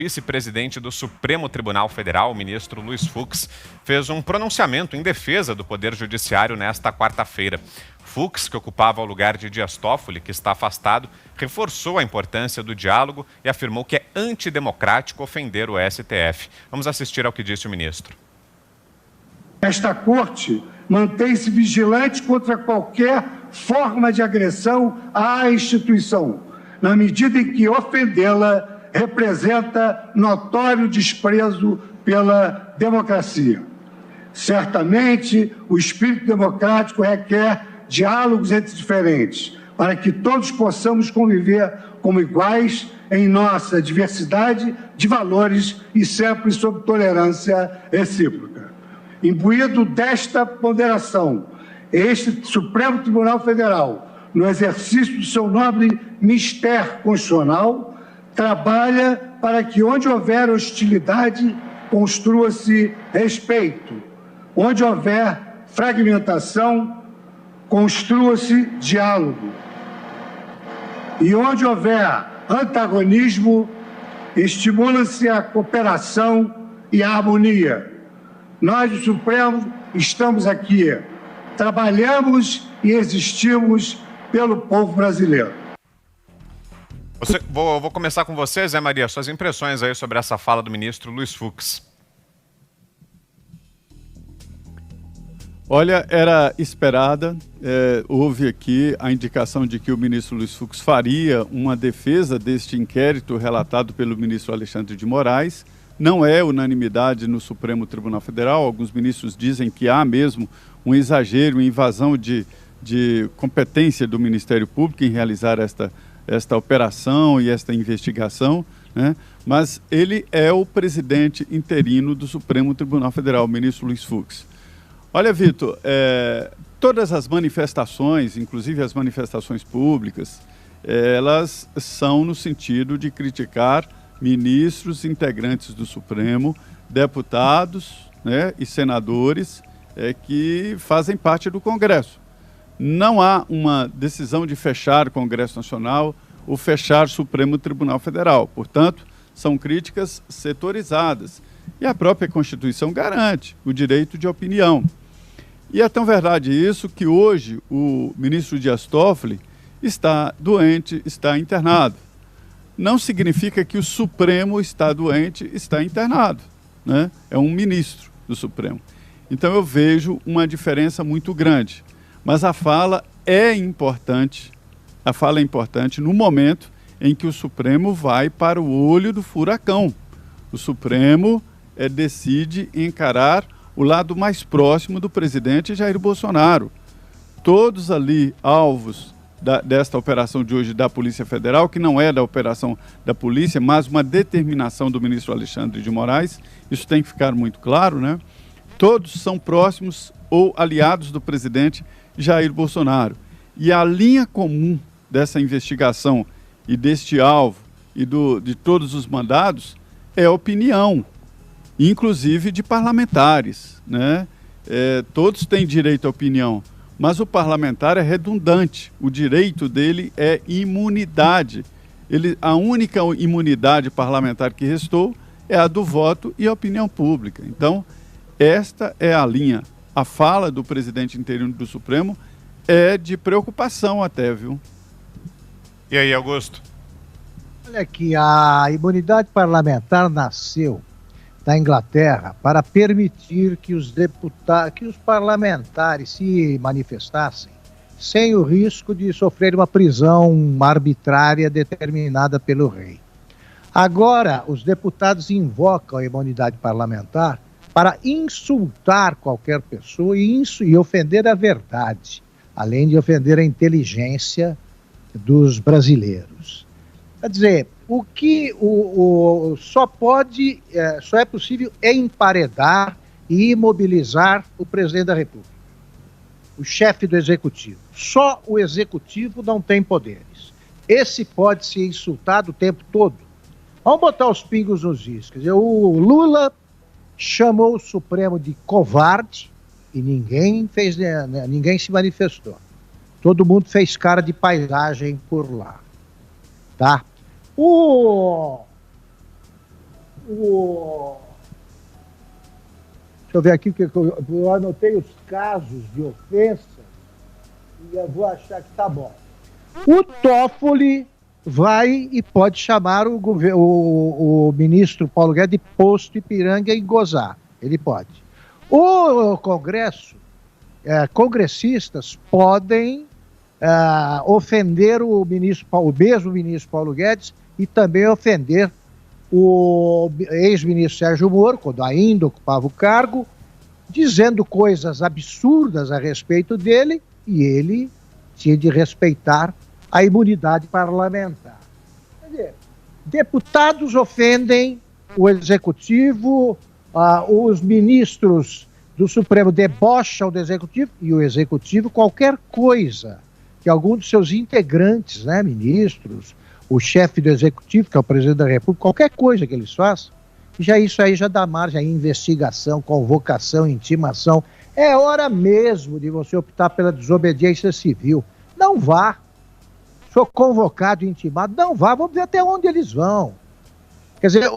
vice-presidente do Supremo Tribunal Federal, o ministro Luiz Fux, fez um pronunciamento em defesa do Poder Judiciário nesta quarta-feira. Fux, que ocupava o lugar de Dias Toffoli, que está afastado, reforçou a importância do diálogo e afirmou que é antidemocrático ofender o STF. Vamos assistir ao que disse o ministro. Esta corte mantém-se vigilante contra qualquer forma de agressão à instituição, na medida em que ofendê-la representa notório desprezo pela democracia. Certamente, o espírito democrático requer diálogos entre diferentes, para que todos possamos conviver como iguais em nossa diversidade de valores e sempre sob tolerância recíproca. Imbuído desta ponderação, este Supremo Tribunal Federal, no exercício do seu nobre mistério constitucional, trabalha para que onde houver hostilidade, construa-se respeito. Onde houver fragmentação, construa-se diálogo. E onde houver antagonismo, estimula-se a cooperação e a harmonia. Nós, do Supremo, estamos aqui, trabalhamos e existimos pelo povo brasileiro. Vou começar com você, Zé Maria, suas impressões aí sobre essa fala do ministro Luiz Fux. Olha, era esperada, houve aqui a indicação de que o ministro Luiz Fux faria uma defesa deste inquérito relatado pelo ministro Alexandre de Moraes. Não é unanimidade no Supremo Tribunal Federal, alguns ministros dizem que há mesmo um exagero, uma invasão de competência do Ministério Público em realizar esta operação e esta investigação, né? Mas ele é o presidente interino do Supremo Tribunal Federal, o ministro Luiz Fux. Olha, Vitor, todas as manifestações, inclusive as manifestações públicas, elas são no sentido de criticar ministros, integrantes do Supremo, deputados, né, e senadores que fazem parte do Congresso. Não há uma decisão de fechar o Congresso Nacional ou fechar o Supremo Tribunal Federal. Portanto, são críticas setorizadas. E a própria Constituição garante o direito de opinião. E é tão verdade isso que hoje o ministro Dias Toffoli está doente, está internado. Não significa que o Supremo está doente, está internado, né? É um ministro do Supremo. Então eu vejo uma diferença muito grande. Mas a fala é importante no momento em que o Supremo vai para o olho do furacão. O Supremo decide encarar o lado mais próximo do presidente Jair Bolsonaro. Todos ali alvos desta operação de hoje da Polícia Federal, que não é da operação da polícia, mas uma determinação do ministro Alexandre de Moraes, isso tem que ficar muito claro, né? Todos são próximos ou aliados do presidente Jair Bolsonaro. E a linha comum dessa investigação e deste alvo e de todos os mandados é a opinião, inclusive de parlamentares, né? Todos têm direito à opinião, mas o parlamentar é redundante. O direito dele é imunidade. A única imunidade parlamentar que restou é a do voto e a opinião pública. Então, esta é a linha. A fala do presidente interino do Supremo é de preocupação até, viu? E aí, Augusto? Olha aqui, a imunidade parlamentar nasceu da Inglaterra para permitir que os parlamentares se manifestassem sem o risco de sofrer uma prisão arbitrária determinada pelo rei. Agora, os deputados invocam a imunidade parlamentar para insultar qualquer pessoa e ofender a verdade, além de ofender a inteligência dos brasileiros. Quer dizer, o que só é possível emparedar e imobilizar o presidente da República, o chefe do executivo. Só o executivo não tem poderes. Esse pode ser insultado o tempo todo. Vamos botar os pingos nos is. Quer dizer, o Lula chamou o Supremo de covarde e ninguém se manifestou. Todo mundo fez cara de paisagem por lá, tá? Deixa eu ver aqui, que eu anotei os casos de ofensa e eu vou achar que tá bom. O Toffoli vai e pode chamar o ministro Paulo Guedes de posto Ipiranga e gozar. Ele pode. O Congresso, congressistas podem ofender o mesmo ministro Paulo Guedes e também ofender o ex-ministro Sérgio Moro, quando ainda ocupava o cargo, dizendo coisas absurdas a respeito dele, e ele tinha de respeitar a imunidade parlamentar. Quer dizer, deputados ofendem o executivo, os ministros do Supremo debocham do executivo, e o executivo, qualquer coisa que algum dos seus integrantes, né, ministros, o chefe do executivo, que é o presidente da República, qualquer coisa que eles façam, isso aí já dá margem a investigação, convocação, intimação. É hora mesmo de você optar pela desobediência civil. Não vá. Sou convocado e intimado, não vá, vamos ver até onde eles vão. Quer dizer,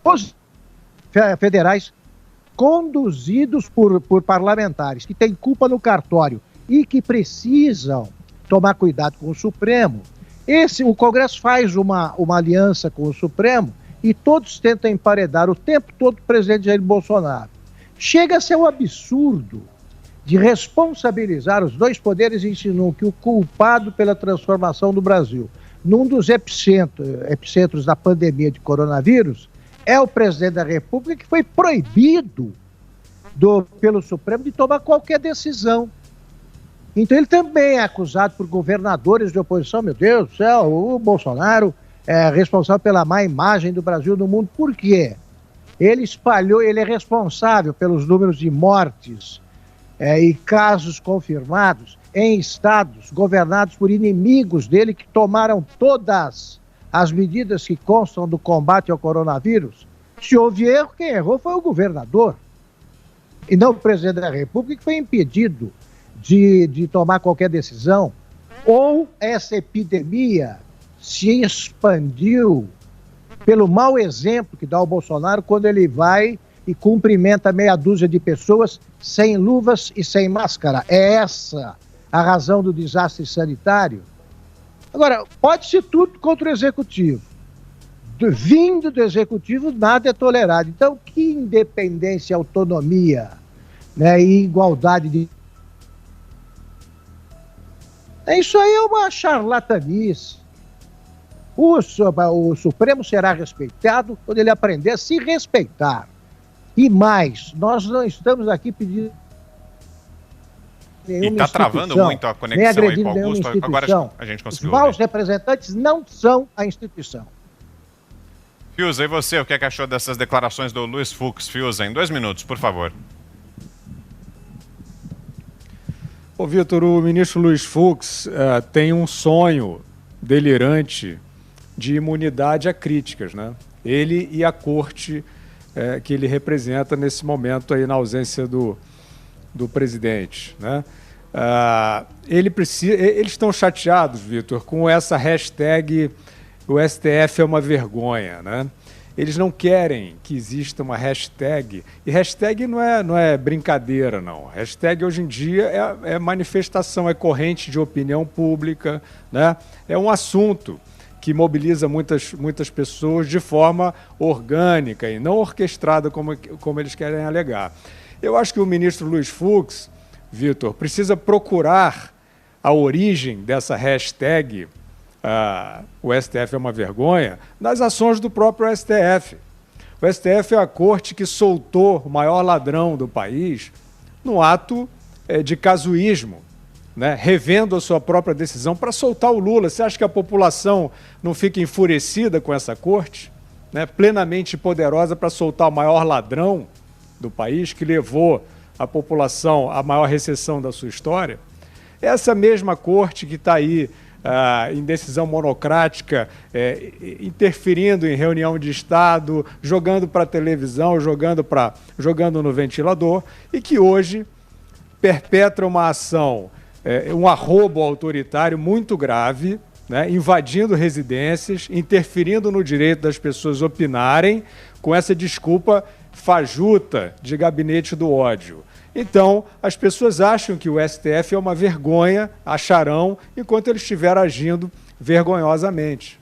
os federais conduzidos por parlamentares que têm culpa no cartório e que precisam tomar cuidado com o Supremo, o Congresso faz uma aliança com o Supremo e todos tentam emparedar o tempo todo o presidente Jair Bolsonaro. Chega a ser um absurdo de responsabilizar os dois poderes e insinuam que o culpado pela transformação do Brasil num dos epicentros da pandemia de coronavírus é o presidente da República, que foi proibido pelo Supremo de tomar qualquer decisão. Então ele também é acusado por governadores de oposição. Meu Deus do céu, o Bolsonaro é responsável pela má imagem do Brasil no mundo. Por quê? Ele é responsável pelos números de mortes e casos confirmados em estados governados por inimigos dele que tomaram todas as medidas que constam do combate ao coronavírus. Se houve erro, quem errou foi o governador e não o presidente da República, que foi impedido de tomar qualquer decisão. Ou essa epidemia se expandiu pelo mau exemplo que dá o Bolsonaro quando ele vai e cumprimenta meia dúzia de pessoas sem luvas e sem máscara. É essa a razão do desastre sanitário? Agora, pode ser tudo contra o Executivo. Vindo do Executivo, nada é tolerado. Então, que independência, autonomia, né, e igualdade de... Isso aí é uma charlatanice. O Supremo será respeitado quando ele aprender a se respeitar. E mais, nós não estamos aqui pedindo nenhuma instituição. E está travando muito a conexão aí com o Augusto. Agora a gente conseguiu. Os maus representantes não são a instituição. Fiuza, e você, o que é que achou dessas declarações do Luiz Fux? Fiuza, em 2 minutos, por favor. Ô, Vitor, o ministro Luiz Fux tem um sonho delirante de imunidade a críticas, né? Ele e a corte que ele representa nesse momento aí na ausência do presidente, né? Eles estão chateados, Vitor, com essa hashtag o STF é uma vergonha, né? Eles não querem que exista uma hashtag, e hashtag não é brincadeira, não. Hashtag hoje em dia é manifestação, é corrente de opinião pública, né? É um assunto que mobiliza muitas pessoas de forma orgânica e não orquestrada como eles querem alegar. Eu acho que o ministro Luiz Fux, Vitor, precisa procurar a origem dessa hashtag o STF é uma vergonha, nas ações do próprio STF. O STF é a corte que soltou o maior ladrão do país no ato de casuísmo, né? Revendo a sua própria decisão para soltar o Lula. Você acha que a população não fica enfurecida com essa corte, né? Plenamente poderosa para soltar o maior ladrão do país, que levou a população à maior recessão da sua história? Essa mesma corte que está aí em decisão monocrática, interferindo em reunião de Estado, jogando para a televisão, jogando no ventilador, e que hoje perpetra uma ação, um arrobo autoritário muito grave, né, invadindo residências, interferindo no direito das pessoas opinarem, com essa desculpa fajuta de gabinete do ódio. Então, as pessoas acham que o STF é uma vergonha, acharão, enquanto ele estiver agindo vergonhosamente.